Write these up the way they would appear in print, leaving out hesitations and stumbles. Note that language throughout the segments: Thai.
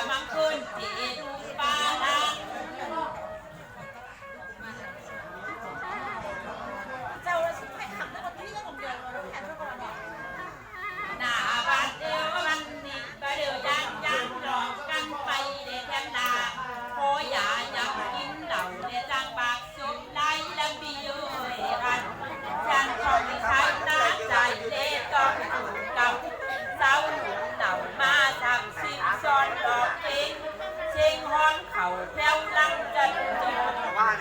มังคุนตีดูปาลังเจ้าเราให้ทำได้วันที่ก็ผมเดินมาแล้วแข่งเท่ากันเนี่ยหน้าบ้านเดียววันนี้ก็เดี๋ยวยังรอกันไปเดี๋ยวแทนดาโคยาอยากกินเหล่าเดี๋ยวจังปากสุดไล่ลำบีอยู่กันฉันคงไม่ใช่ตาใจเล่ต้องถูกกับเจ้าหนุ่มเหล่ามาทำซิมซ้อนดอกเองเชิงห้องเขาแถวลังจันโจ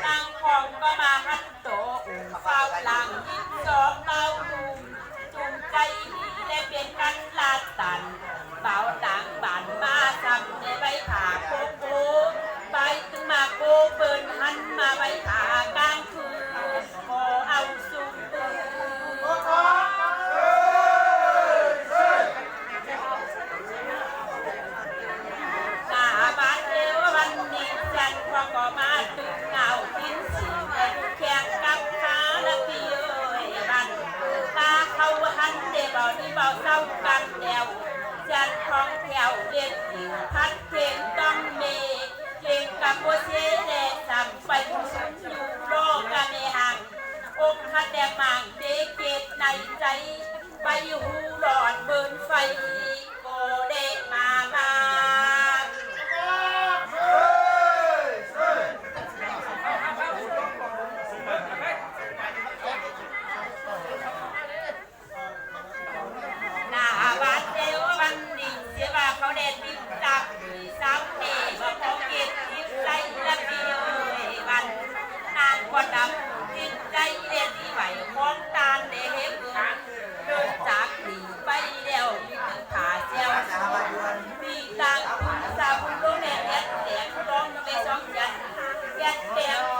ตั้งของก็มาหันโตอุ่นเฝ้าหลังยิ้มสองเต้านุ่มจุ่มใจดีและเป็นกันลาตันเบาต่างบ้านมาทำในใบขาโกโก้ไปถึงมาโกเปินหันมาใบขากลางคืนพอเอาซุ่มปืนบ้านเดียววันนี้ฉันพอก็มาตึกเงาพินสีแข่งกับขาและพี่เอ๋ยบ้านตาเขาหันเดบนี่เบาเศร้ากันแนวฉันคล้องแถวเรียนหญิงพัดเพลงต้องเมเพลงกับโบเชเดสัมไปสุดอยู่โลกกันในห่างอกคัดแดงมังเดเกตในใจไปหูหลอดเบิร์นไฟโกเดมาบ้าเขาเด็ดดิ้นจับสาวเอ๋ว่าเขาเก็บทิ้งใจละเบียววันนางก็ดำทิ้งใจเด็ดที่ไหวมองตาเด็กเดินจากหนีไปเดียวมีถึงขาเจียวมีต่างคุณสาวลูกเด็กแดงร้องไปสองยันแดง